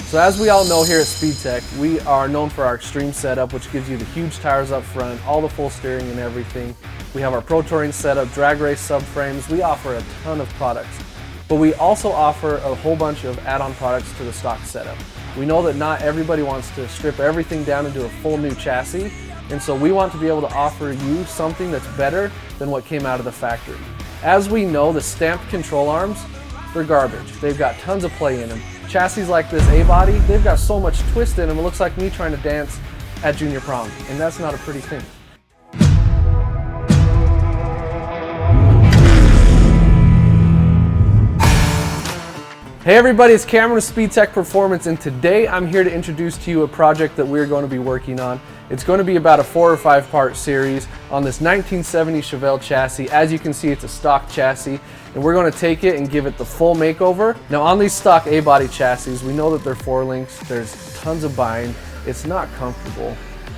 So as we all know here at Speedtech, we are known for our extreme setup, which gives you the huge tires up front, all the full steering and everything. We have our Pro Touring setup, drag race subframes. We offer a ton of products, but we also offer a whole bunch of add-on products to the stock setup. We know that not everybody wants to strip everything down into a full new chassis, and so we want to be able to offer you something that's better than what came out of the factory. As we know, the stamped control arms, they're garbage. They've got tons of play in them. Chassis like this A-body, they've got so much twist in them, it looks like me trying to dance at junior prom, and that's not a pretty thing. Hey everybody, it's Cameron with Speedtech Performance, and today I'm here to introduce to you a project that we're going to be working on. It's going to be about a 4 or 5 part series on this 1970 Chevelle chassis. As you can see, it's a stock chassis, and we're going to take it and give it the full makeover. Now on these stock A-body chassis, we know that they're 4 links, there's tons of bind, it's not comfortable,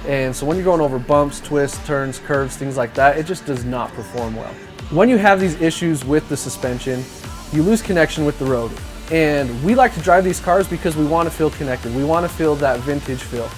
and so when you're going over bumps, twists, turns, curves, things like that, it just does not perform well. When you have these issues with the suspension, you lose connection with the road. And we like to drive these cars because we want to feel connected. We want to feel that vintage feel,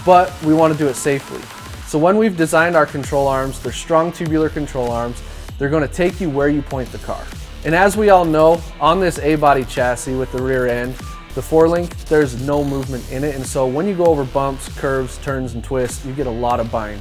but we want to do it safely. So when we've designed our control arms, they're strong tubular control arms. They're going to take you where you point the car. And as we all know, on this A-body chassis with the rear end, the 4-link, there's no movement in it. And so when you go over bumps, curves, turns, and twists, you get a lot of bind.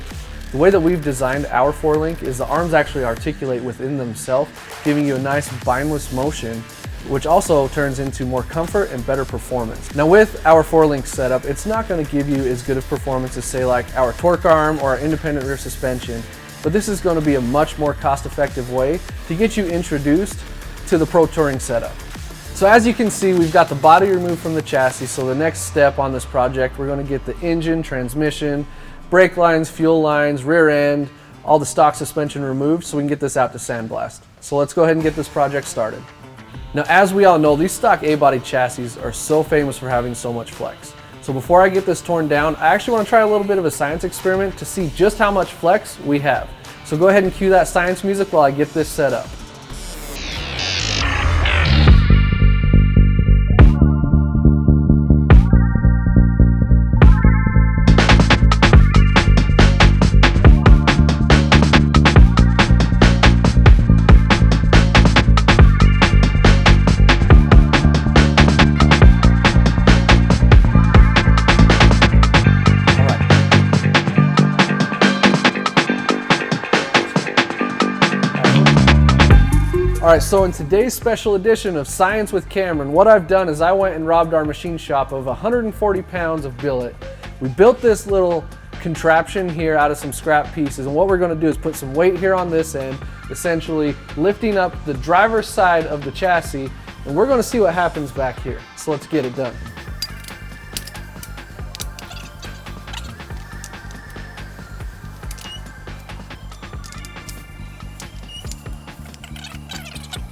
The way that we've designed our 4-link is the arms actually articulate within themselves, giving you a nice bindless motion, which also turns into more comfort and better performance. Now with our 4-link setup, it's not going to give you as good of performance as say like our torque arm or our independent rear suspension, but this is going to be a much more cost-effective way to get you introduced to the Pro Touring setup. So as you can see, we've got the body removed from the chassis, so the next step on this project, we're going to get the engine, transmission, brake lines, fuel lines, rear end, all the stock suspension removed so we can get this out to sandblast. So let's go ahead and get this project started. Now, as we all know, these stock A-body chassis are so famous for having so much flex. So before I get this torn down, I actually want to try a little bit of a science experiment to see just how much flex we have. So go ahead and cue that science music while I get this set up. Alright, so in today's special edition of Science with Cameron, what I've done is I went and robbed our machine shop of 140 pounds of billet. We built this little contraption here out of some scrap pieces, and what we're going to do is put some weight here on this end, essentially lifting up the driver's side of the chassis, and we're going to see what happens back here. So let's get it done.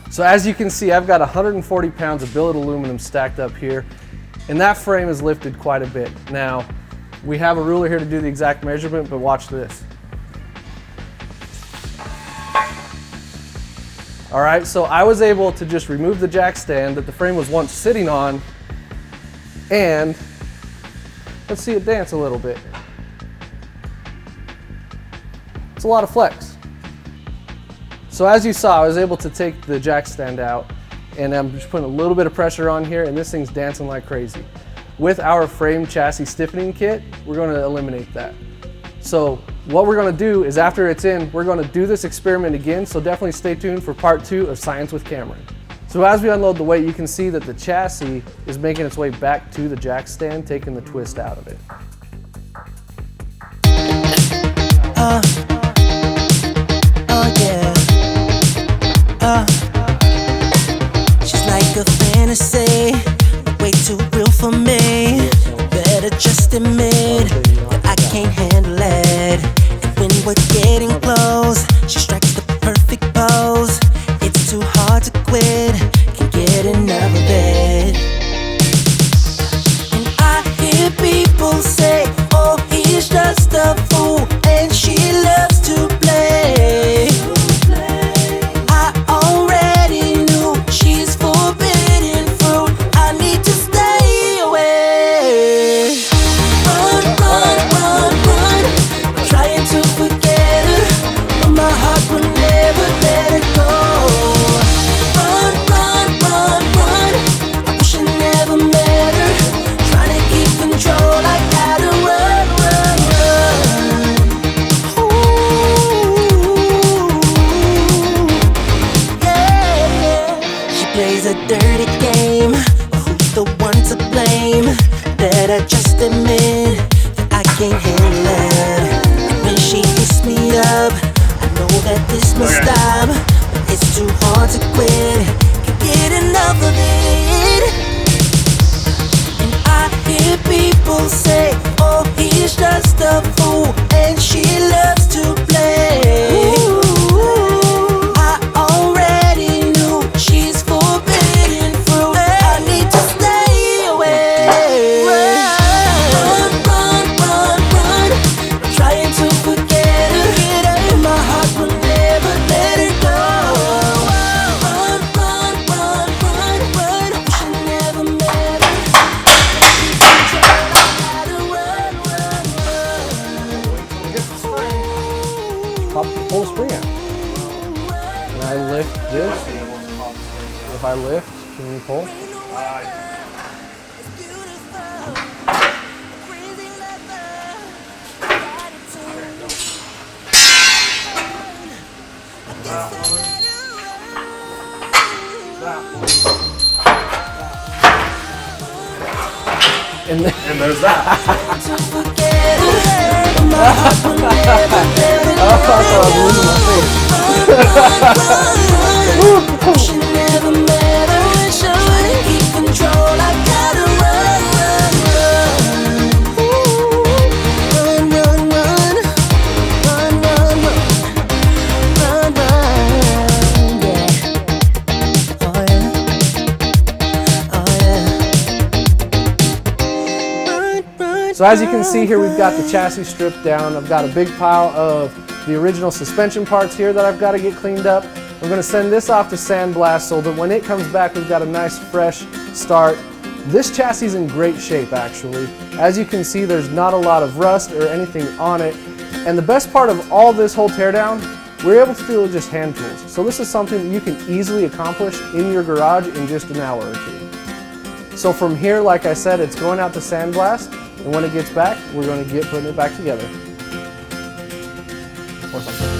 So as you can see, I've got 140 pounds of billet aluminum stacked up here, and that frame is lifted quite a bit. Now, we have a ruler here to do the exact measurement, but watch this. All right, so I was able to just remove the jack stand that the frame was once sitting on, and let's see it dance a little bit. It's a lot of flex. So as you saw, I was able to take the jack stand out, and I'm just putting a little bit of pressure on here, and this thing's dancing like crazy. With our frame chassis stiffening kit, we're going to eliminate that. So what we're going to do is after it's in, we're going to do this experiment again, so definitely stay tuned for part 2 of Science with Cameron. So as we unload the weight, you can see that the chassis is making its way back to the jack stand, taking the twist out of it. She's like a fantasy, but way too real for me. Better just admit that I can't handle it. And when we're getting close, she strikes the perfect pose. It's too hard to quit, can't get enough of it. And I hear people say, oh, he's just a fool, and she loves to play. She's forbidden fruit. I need to stay away. blame. Better just admit that I can't handle it. When she hits me up, I know that this must stop, but it's too hard to quit. Can't get enough of it. And I hear people say, oh, he's just a fool, and she loves to play. I already knew she's forbidden fruit. I need to stay away. Run, run, run, run. I'm trying to forget her, but my heart will never let her go. Run, run, run, run, run. I wish I never met her. Pop the full spring out. Can I lift this? If I lift, can you pull? And there's that. So as you can see here, we've got the chassis stripped down. I've got a big pile of the original suspension parts here that I've got to get cleaned up. I'm going to send this off to sandblast so that when it comes back, we've got a nice fresh start. This chassis is in great shape actually. As you can see, there's not a lot of rust or anything on it. And the best part of all this whole teardown, we're able to do it with just hand tools. So this is something that you can easily accomplish in your garage in just an hour or two. So from here, like I said, it's going out to sandblast. And when it gets back, we're going to get putting it back together. Or something.